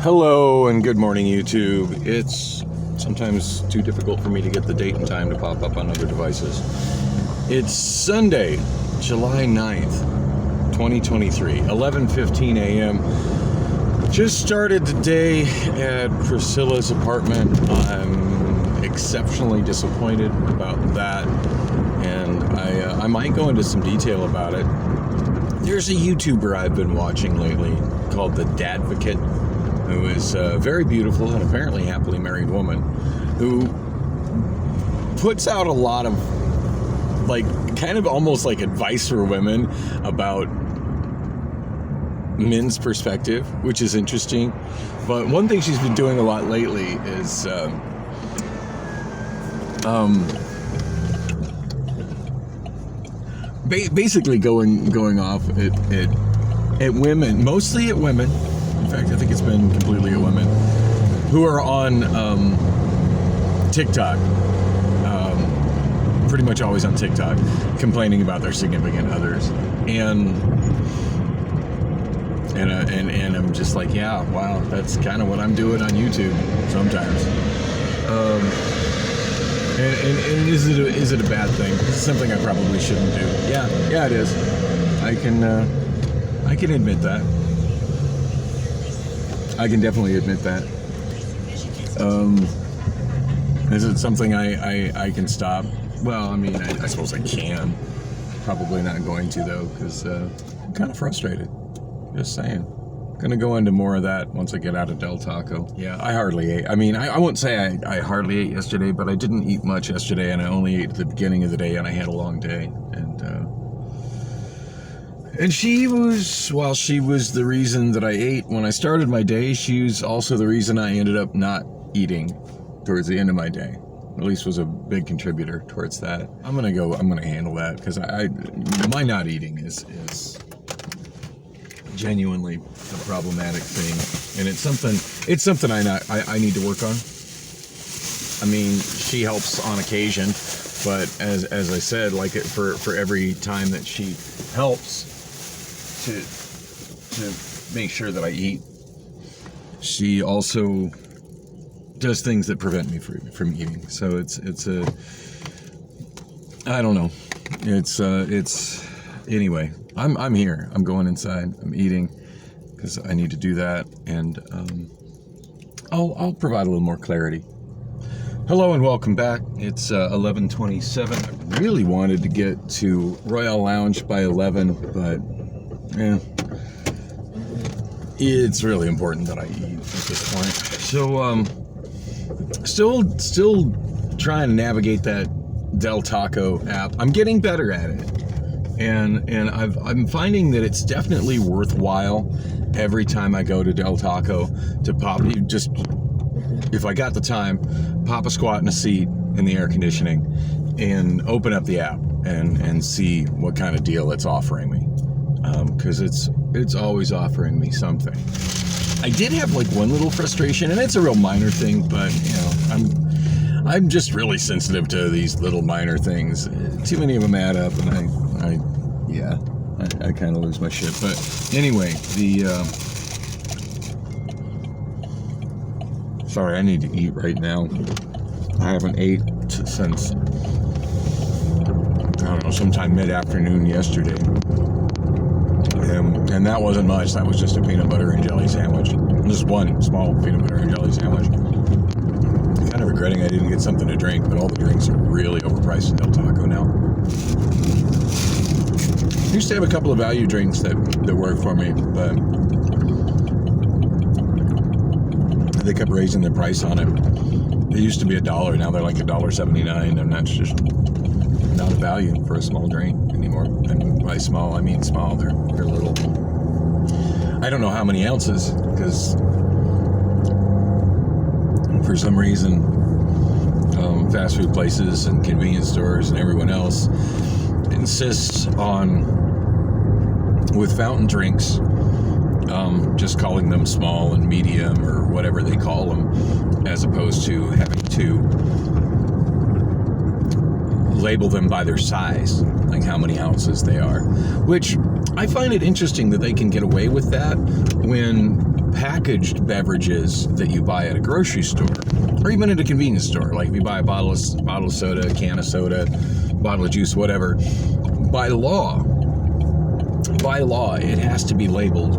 Hello and good morning, YouTube. It's sometimes too difficult for me to get the date and time to pop up on other devices. It's Sunday, July 9th, 2023, 11:15 a.m. Just started the day at Priscilla's apartment. I'm exceptionally disappointed about that, and I might go into some detail about it. There's a YouTuber I've been watching lately called the Dadvocate, who is a very beautiful and apparently happily married woman who puts out a lot of, kind of almost like advice for women about men's perspective, which is interesting. But one thing she's been doing a lot lately is basically going off at women, mostly at women. In fact, I think it's been completely at women who are on TikTok, pretty much always on TikTok, complaining about their significant others, and I'm just like, yeah, wow, that's kind of what I'm doing on YouTube sometimes. And is it a bad thing? It's something I probably shouldn't do. Yeah, it is. I can admit that. I can definitely admit that. Is it something I can stop? Well, I mean, I suppose I can. Probably not going to, though, because I'm kind of frustrated. Just saying. Gonna go into more of that once I get out of Del Taco. Yeah, I hardly ate. I mean, I won't say I hardly ate yesterday, but I didn't eat much yesterday, and I only ate at the beginning of the day, and I had a long day. And she was the reason that I ate when I started my day. She was also the reason I ended up not eating towards the end of my day. At least was a big contributor towards that. I'm gonna handle that, because my not eating is genuinely a problematic thing, and it's something I need to work on. I mean, she helps on occasion, but as I said, for every time that she helps to make sure that I eat, she also does things that prevent me from eating. So it's I don't know. It's anyway. I'm here. I'm going inside. I'm eating because I need to do that, and I'll provide a little more clarity. Hello and welcome back. It's 11:27. I really wanted to get to Royal Lounge by 11, but it's really important that I eat at this point. So still trying to navigate that Del Taco app. I'm getting better at it. And I'm finding that it's definitely worthwhile every time I go to Del Taco to just, if I got the time, pop a squat in a seat in the air conditioning and open up the app and see what kind of deal it's offering me. Because it's always offering me something. I did have one little frustration, and it's a real minor thing, but I'm just really sensitive to these little minor things. Too many of them add up, and I kind of lose my shit. But anyway, sorry, I need to eat right now. I haven't ate since, I don't know, sometime mid-afternoon yesterday. And that wasn't much. That was just a peanut butter and jelly sandwich. Just one small peanut butter and jelly sandwich. I'm kind of regretting I didn't get something to drink, but all the drinks are really overpriced at Del Taco now. I used to have a couple of value drinks that worked for me, but they kept raising the price on it. They used to be $1, now they're like $1.79, and that's just not a value for a small drink anymore. And by small, I mean small. They're little. I don't know how many ounces, because for some reason, fast food places and convenience stores and everyone else insists on, with fountain drinks, just calling them small and medium or whatever they call them, as opposed to having to label them by their size, like how many ounces they are, which I find it interesting that they can get away with that when packaged beverages that you buy at a grocery store, or even at a convenience store. Like if you buy a bottle of soda, a can of soda, bottle of juice, whatever, by law, it has to be labeled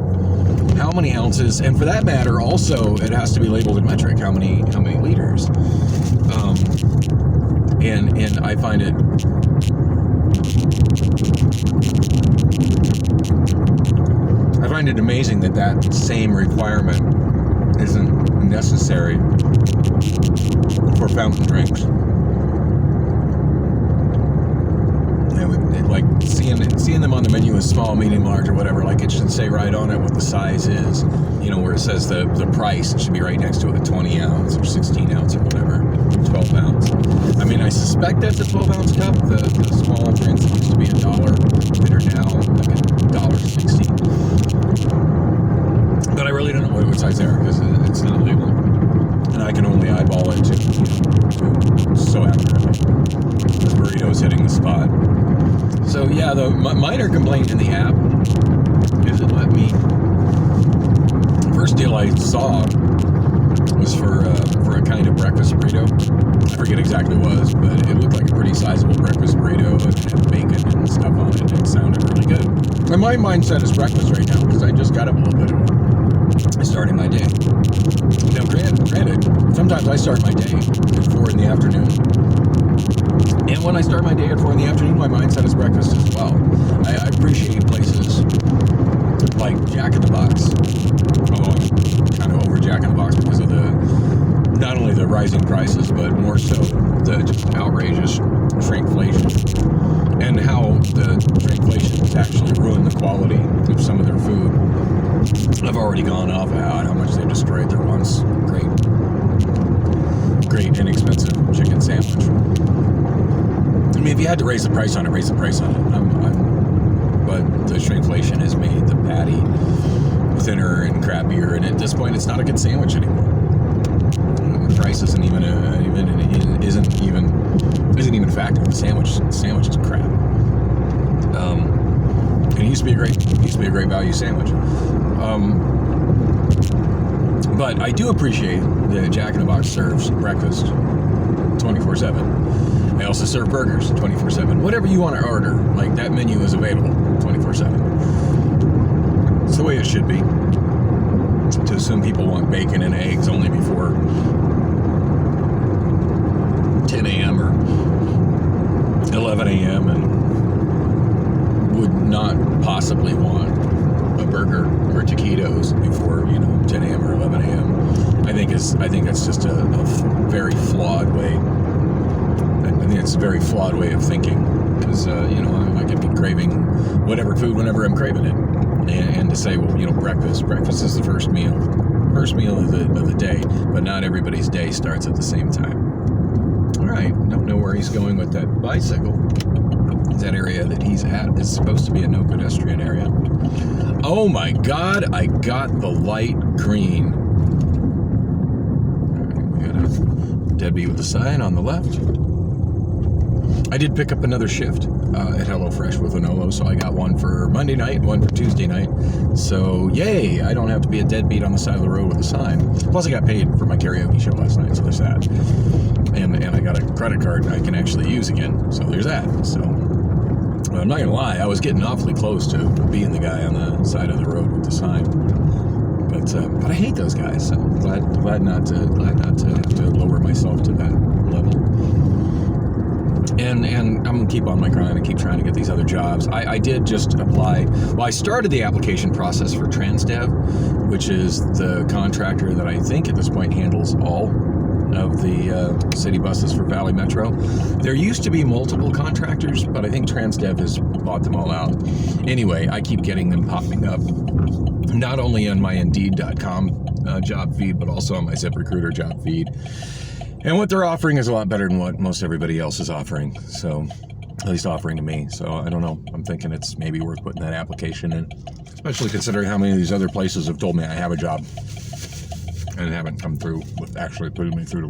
how many ounces, and for that matter, also it has to be labeled in metric, how many liters. And I find it amazing that same requirement isn't necessary for fountain drinks. Like seeing them on the menu as small, medium, large, or whatever, like it should say right on it what the size is, where it says the price, it should be right next to it, a 20 ounce or 16 ounce or whatever, 12 ounce. I mean, I suspect that's a 12 ounce cup. The small drinks used to be $1 that are now like $1.60. But I really don't know what size they are because it's not labeled. And I can only eyeball it to so accurately. The burrito's hitting the spot. So yeah, the minor complaint in the app is it let me. The first deal I saw was for a kind of breakfast burrito. I forget exactly what it was, but it looked like a pretty sizable breakfast burrito and it had bacon and stuff on it. It sounded really good. And my mindset is breakfast right now because I just got up a little bit ago. Starting my day. Now, granted, sometimes I start my day at 4 in the afternoon. And when I start my day at 4 in the afternoon, my mindset is breakfast as well. I appreciate places like Jack in the Box. Oh, I'm kind of over Jack in the Box because of not only the rising prices, but more so the just outrageous shrinkflation. And how the shrinkflation has actually ruined the quality of some of their food. I've already gone off about how much they destroyed their once great inexpensive chicken sandwich. I mean, if you had to raise the price on it, raise the price on it. But the shrinkflation has made the patty thinner and crappier, and at this point, it's not a good sandwich anymore. The price isn't even a factor. The sandwich is crap. And it used to be a great value sandwich. But I do appreciate that Jack in the Box serves breakfast 24/7. They also serve burgers 24/7. Whatever you want to order, like that menu is available 24/7. It's the way it should be. To assume people want bacon and eggs only before 10 a.m. or 11 a.m. and would not possibly want a burger or taquitos before 10 a.m. or 11 a.m. I think it's just a very flawed way. I think it's a very flawed way of thinking because I could be craving whatever food whenever I'm craving it, and to say breakfast is the first meal of the day, but not everybody's day starts at the same time. All right, don't know where he's going with that bicycle. That area that he's at is supposed to be a no pedestrian area. Oh my God, I got the light green. All right, we got a deadbeat with the sign on the left. I did pick up another shift at HelloFresh with Anolo, so I got one for Monday night, one for Tuesday night. So yay, I don't have to be a deadbeat on the side of the road with a sign. Plus I got paid for my karaoke show last night, so there's that. And I got a credit card I can actually use again, so there's that. So I'm not gonna lie, I was getting awfully close to being the guy on the side of the road with the sign, but I hate those guys. So I'm glad not to have to lower myself to that level. And I'm gonna keep on my grind and keep trying to get these other jobs. I did just apply. Well, I started the application process for Transdev, which is the contractor that I think at this point handles all of the city buses for Valley Metro. There used to be multiple contractors, but I think Transdev has bought them all out. Anyway, I keep getting them popping up, not only on my Indeed.com job feed, but also on my ZipRecruiter job feed. And what they're offering is a lot better than what most everybody else is offering. So, at least offering to me. So, I don't know. I'm thinking it's maybe worth putting that application in, especially considering how many of these other places have told me I have a job and haven't come through with actually putting me to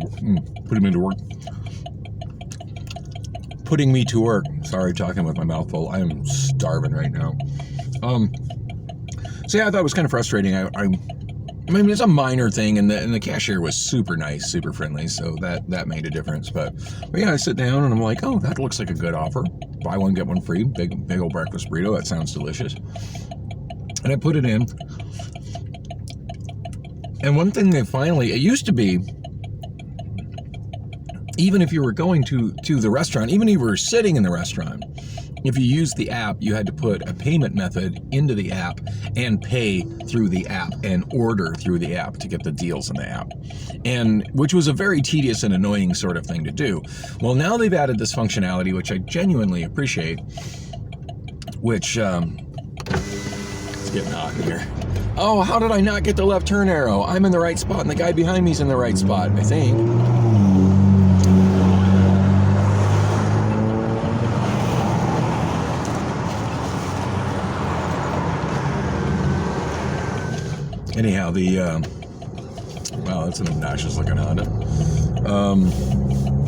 work. Sorry, talking with my mouth full. I am starving right now. So yeah, I thought it was kind of frustrating. I mean, it's a minor thing, and the cashier was super nice, super friendly, so that made a difference. But yeah, I sit down and I'm like, oh, that looks like a good offer. Buy one, get one free. Big old breakfast burrito. That sounds delicious. And I put it in. And one thing it used to be, even if you were going to the restaurant, even if you were sitting in the restaurant, if you used the app, you had to put a payment method into the app and pay through the app and order through the app to get the deals in the app, and which was a very tedious and annoying sort of thing to do. Well, now they've added this functionality, which I genuinely appreciate, which, it's getting hot in here. Oh, how did I not get the left turn arrow? I'm in the right spot, and the guy behind me's in the right spot, I think. Anyhow, wow, that's an obnoxious looking Honda.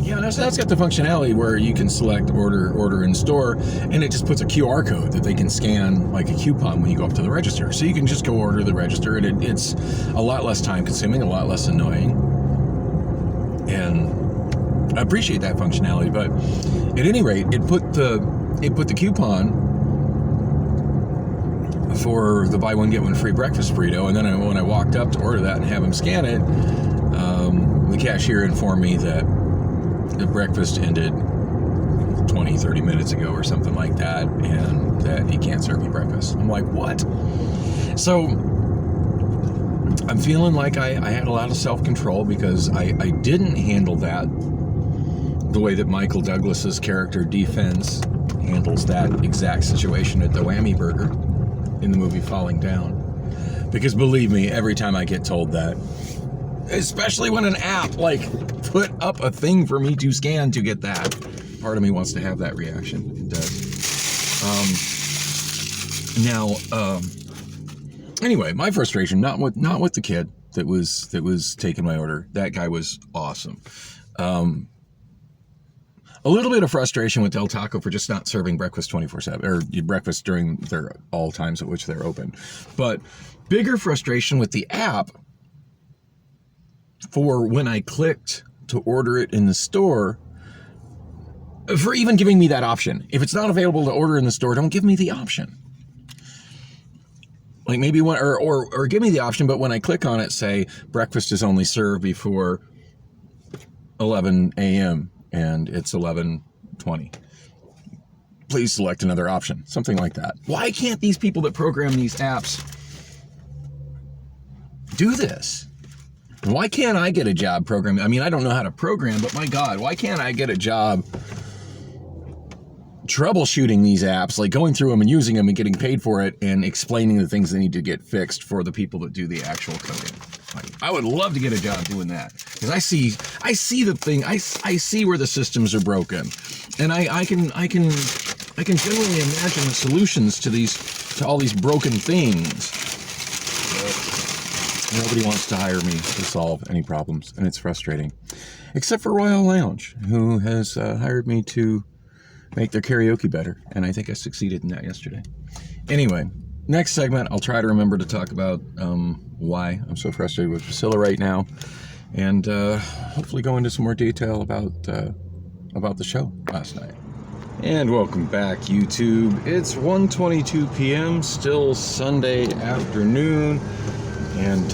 Yeah, that's got the functionality where you can select order in store, and it just puts a QR code that they can scan like a coupon when you go up to the register. So you can just go order the register, and it's a lot less time consuming, a lot less annoying. And I appreciate that functionality, but at any rate, it put the coupon for the buy one get one free breakfast burrito, and then when I walked up to order that and have him scan it, the cashier informed me that the breakfast ended 20-30 minutes ago or something like that, and that he can't serve me breakfast. I'm like, what? So I'm feeling like I had a lot of self-control because I didn't handle that the way that Michael Douglas's character Defense handles that exact situation at the Whammy Burger in the movie Falling Down. Because believe me, every time I get told that, especially when an app like put up a thing for me to scan to get that, part of me wants to have that reaction. It does. Anyway, my frustration not with the kid that was taking my order. That guy was awesome. A little bit of frustration with Del Taco for just not serving breakfast 24/7, or breakfast during their all times at which they're open. But bigger frustration with the app for when I clicked to order it in the store, for even giving me that option. If it's not available to order in the store, don't give me the option. Like maybe one, or give me the option, but when I click on it, say breakfast is only served before 11 a.m. and it's 11:20. Please select another option. Something like that. Why can't these people that program these apps do this? Why can't I get a job programming? I mean, I don't know how to program, but my God, why can't I get a job troubleshooting these apps, like going through them and using them and getting paid for it and explaining the things they need to get fixed for the people that do the actual coding? I would love to get a job doing that, because I see the thing. I see where the systems are broken, and I can generally imagine the solutions to all these broken things. But nobody wants to hire me to solve any problems, and it's frustrating. Except for Royal Lounge, who has hired me to make their karaoke better, and I think I succeeded in that yesterday. Anyway, next segment, I'll try to remember to talk about why I'm so frustrated with Priscilla right now, and hopefully go into some more detail about the show last night. And welcome back, YouTube. It's 1:22 p.m., still Sunday afternoon, and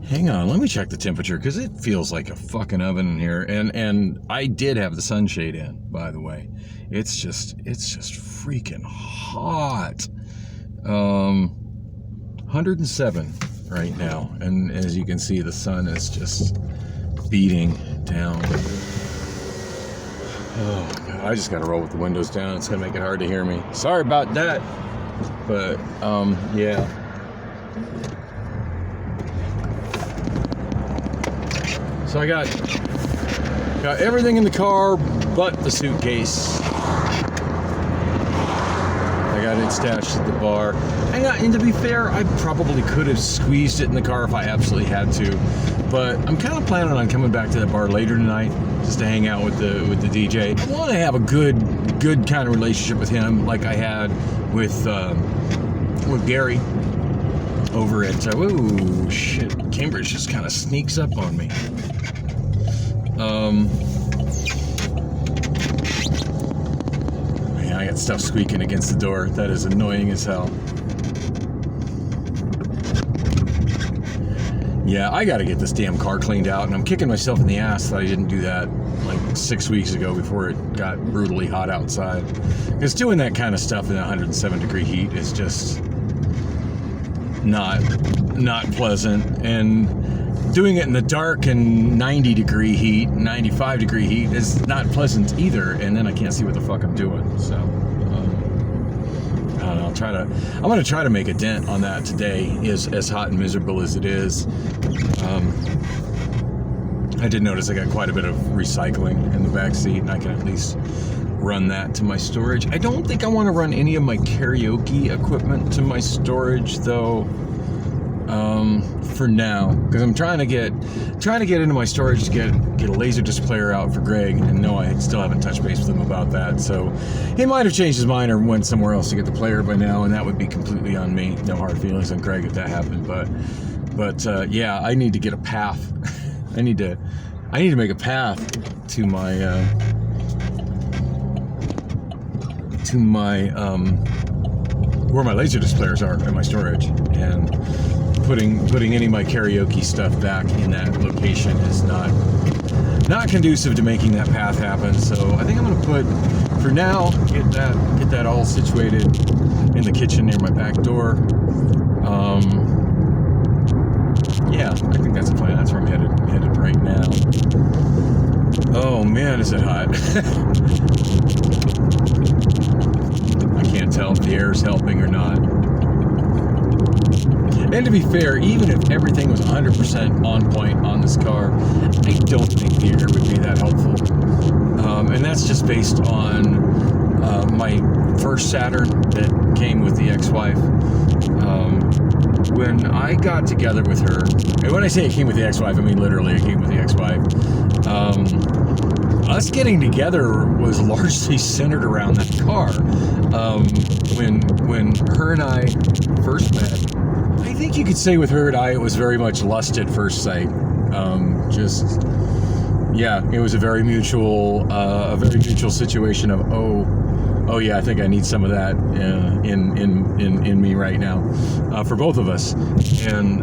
hang on, let me check the temperature, because it feels like a fucking oven in here, and I did have the sunshade in, by the way. It's just freaking hot. 107 right now, and as you can see, the sun is just beating down. Oh God, I just gotta roll with the windows down. It's gonna make it hard to hear me. Sorry about that, but yeah. So I got everything in the car but the suitcase. I got it stashed at the bar. And to be fair, I probably could have squeezed it in the car if I absolutely had to. But I'm kind of planning on coming back to that bar later tonight, just to hang out with the DJ. I want to have a good kind of relationship with him, like I had with Gary. over at, oh shit, Cambridge just kind of sneaks up on me. Man, I got stuff squeaking against the door. That is annoying as hell. Yeah, I gotta get this damn car cleaned out, and I'm kicking myself in the ass that I didn't do that like 6 weeks ago before it got brutally hot outside. Because doing that kind of stuff in 107-degree heat is just not pleasant, and doing it in the dark and 90-degree heat, 95-degree heat is not pleasant either. And then I can't see what the fuck I'm doing. So I don't know. I'm gonna try to make a dent on that today. Is as hot and miserable as it is. I did notice I got quite a bit of recycling in the back seat, and I can at least run that to my storage. I don't think I want to run any of my karaoke equipment to my storage though, for now, because I'm trying to get into my storage to get a Laserdisc player out for Greg, and no, I still haven't touched base with him about that. So he might have changed his mind or went somewhere else to get the player by now, and that would be completely on me. No hard feelings on Greg if that happened, but yeah, I need to get a path. I need to make a path to my where my Laserdisc players are in my storage, and putting any of my karaoke stuff back in that location is not conducive to making that path happen. So I think I'm gonna put, for now, get that all situated in the kitchen near my back door. Yeah, I think that's the plan. That's where I'm headed right now. Oh man, is it hot. I can't tell if the air is helping or not. And to be fair, even if everything was 100% on point on this car, I don't think the air would be that helpful. And that's just based on my first Saturn that came with the ex-wife. When I got together with her, and when I say it came with the ex-wife, I mean literally it came with the ex-wife. Us getting together was largely centered around that car. When her and I first met, I think you could say with her and I, it was very much lust at first sight. Yeah, it was a very mutual situation of oh yeah, I think I need some of that in me right now, for both of us, and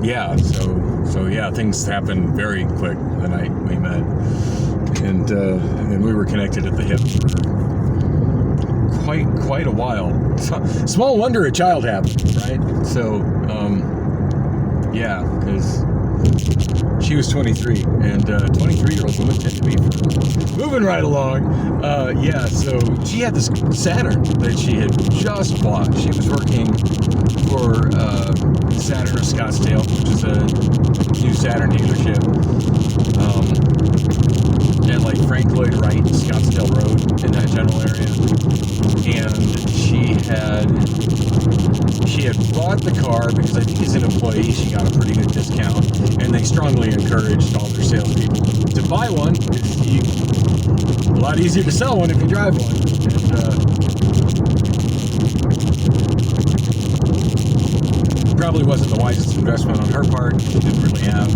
yeah, so yeah, things happened very quick the night we met, and we were connected at the hip for quite a while. Small wonder a child happened, right? So yeah, because she was 23, and 23-year-old women tend to be moving right along. Yeah, so she had this Saturn that she had just bought. She was working for Saturn of Scottsdale, which is a new Saturn dealership, at like Frank Lloyd Wright, Scottsdale Road, in that general area. And she had bought the car because I think as an employee she got a pretty good discount, and they strongly encouraged all their salespeople to buy one. It's a lot easier to sell one if you drive one. And probably wasn't the wisest investment on her part. She didn't really have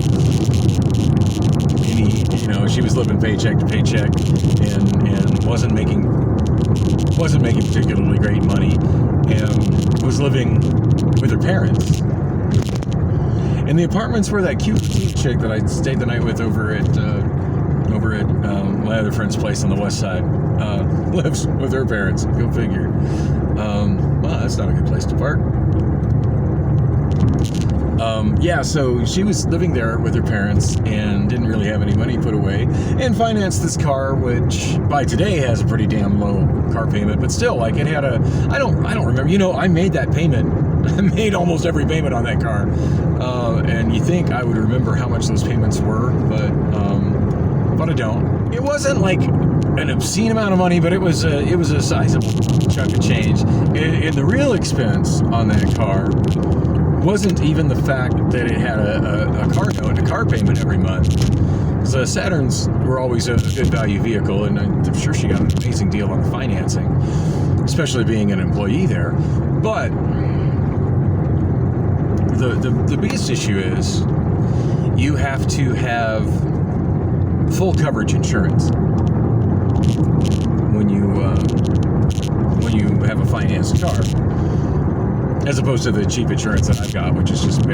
any, she was living paycheck to paycheck, and wasn't making particularly great money, and was living with her parents. And the apartments where that cute petite chick that I stayed the night with over at my other friend's place on the west side lives with her parents. Go figure. Well, that's not a good place to park. Yeah, so she was living there with her parents and didn't really have any money put away, and financed this car, which by today has a pretty damn low car payment, but still, like, it had a, I don't remember, I made that payment. I made almost every payment on that car, and you think I would remember how much those payments were, but I don't. It wasn't like an obscene amount of money, but it was a sizable chunk of change. And the real expense on that car wasn't even the fact that it had a car note, a car payment every month. So Saturns were always a good value vehicle, and I'm sure she got an amazing deal on the financing. especially being an employee there. But the biggest issue is you have to have full coverage insurance when you have a financed car, as opposed to the cheap insurance that I've got, which is just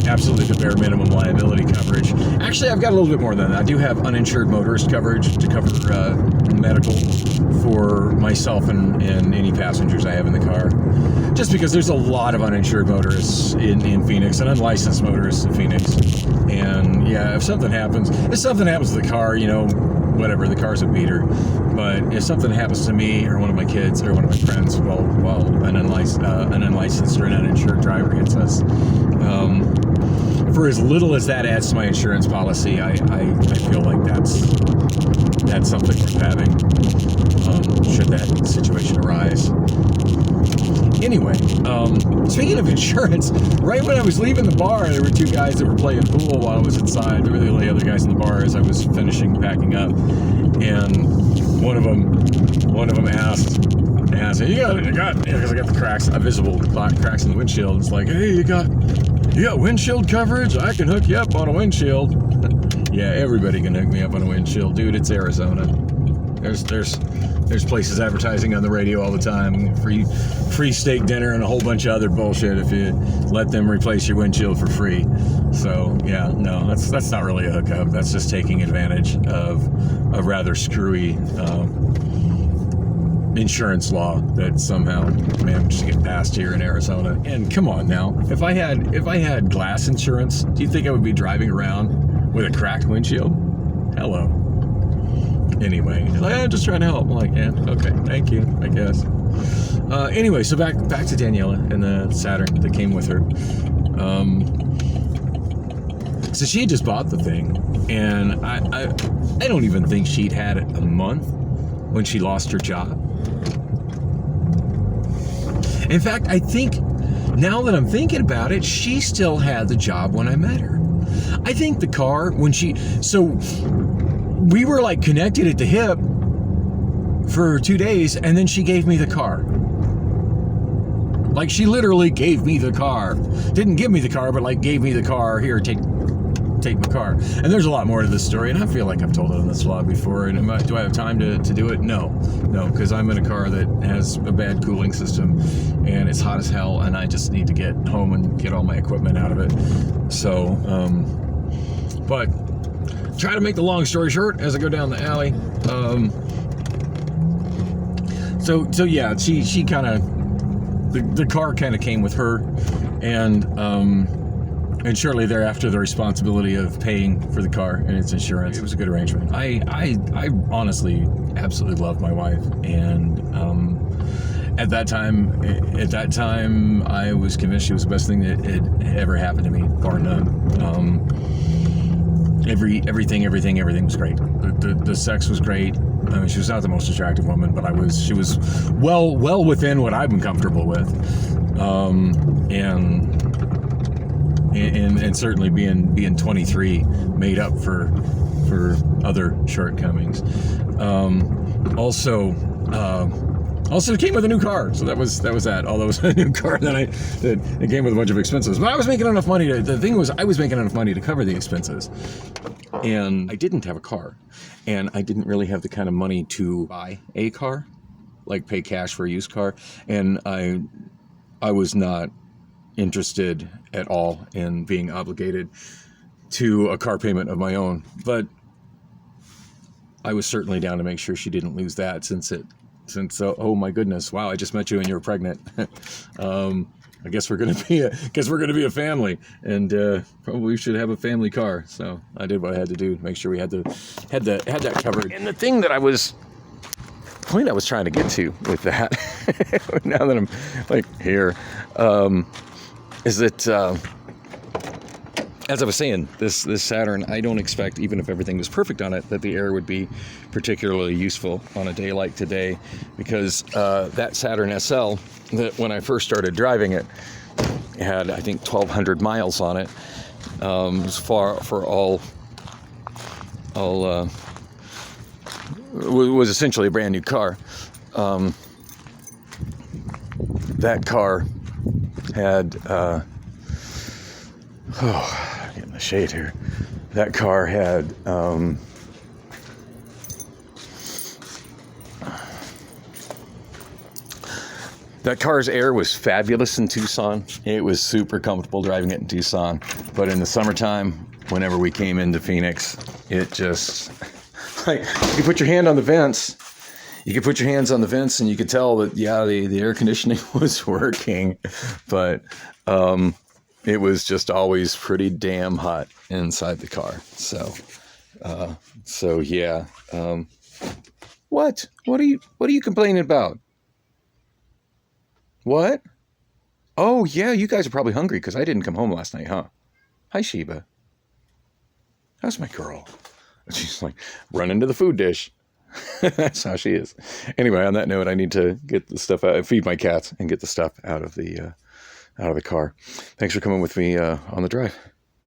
absolutely the bare minimum liability coverage. Actually, I've got a little bit more than that. I do have uninsured motorist coverage to cover medical for myself and any passengers I have in the car. Just because there's a lot of uninsured motorists in Phoenix and unlicensed motorists in Phoenix. And yeah, if something happens to the car, whatever, the car's a beater. But if something happens to me or one of my kids or one of my friends while an unlicensed or an uninsured driver hits us, for as little as that adds to my insurance policy, I feel like that's something worth having, should that situation arise. Anyway, speaking of insurance, right when I was leaving the bar, there were two guys that were playing pool while I was inside. There were the only other guys in the bar as I was finishing packing up, and one of them asked, you got, because I got the cracks, visible cracks in the windshield. It's like, hey, you got windshield coverage? I can hook you up on a windshield. Yeah, everybody can hook me up on a windshield, dude. It's Arizona. There's places advertising on the radio all the time, free steak dinner and a whole bunch of other bullshit if you let them replace your windshield for free. So yeah, no, that's not really a hookup. That's just taking advantage of a rather screwy insurance law that somehow managed to get passed here in Arizona. And come on now, if I had glass insurance, do you think I would be driving around with a cracked windshield? Hello. Anyway, like, I'm just trying to help. I'm like, yeah, okay, thank you, I guess. Anyway, so back to Daniela and the Saturn that came with her. So she had just bought the thing, and I don't even think she'd had it a month when she lost her job. In fact, I think, now that I'm thinking about it, she still had the job when I met her. I think the car, we were like connected at the hip for 2 days, and then she gave me the car. Like, she literally gave me the car. Didn't give me the car, but like gave me the car. Here, take my car. And there's a lot more to this story, and I feel like I've told it on this vlog before. And do I have time to do it? No, because I'm in a car that has a bad cooling system, and it's hot as hell, and I just need to get home and get all my equipment out of it. So, but try to make the long story short as I go down the alley. So yeah, she kind of, the car kind of came with her, and shortly thereafter the responsibility of paying for the car and its insurance. It was a good arrangement. I honestly absolutely loved my wife, and at that time I was convinced she was the best thing that had ever happened to me, bar none. Everything was great. The sex was great. I mean, she was not the most attractive woman, but she was well within what I've been comfortable with, and certainly being 23 made up for other shortcomings. Also, it came with a new car, so that was that. Although it was a new car, it came with a bunch of expenses. But I was making enough money I was making enough money to cover the expenses, and I didn't have a car, and I didn't really have the kind of money to buy a car, like pay cash for a used car, and I was not interested at all in being obligated to a car payment of my own. But I was certainly down to make sure she didn't lose that, since oh my goodness, wow, I just met you and you were pregnant. I guess we're gonna be a family, and probably should have a family car. So I did what I had to do to make sure we had that covered. And the thing that I was trying to get to with that, now that I'm like here, is that as I was saying, this Saturn, I don't expect, even if everything was perfect on it, that the air would be particularly useful on a day like today, because that Saturn SL, that when I first started driving it, had, I think, 1,200 miles on it. It was was essentially a brand new car. that car had, getting the shade here. That car had, that car's air was fabulous in Tucson. It was super comfortable driving it in Tucson. But in the summertime, whenever we came into Phoenix, it just, like, you could put your hand on the vents. You could put your hands on the vents and you could tell that, yeah, the air conditioning was working. But it was just always pretty damn hot inside the car. So yeah. What are you complaining about? What? Oh, yeah, you guys are probably hungry because I didn't come home last night, huh? Hi, Sheba. How's my girl? She's like running to the food dish. That's how she is. Anyway, on that note, I need to get the stuff out, feed my cats, and get the stuff out of the car. Thanks for coming with me on the drive.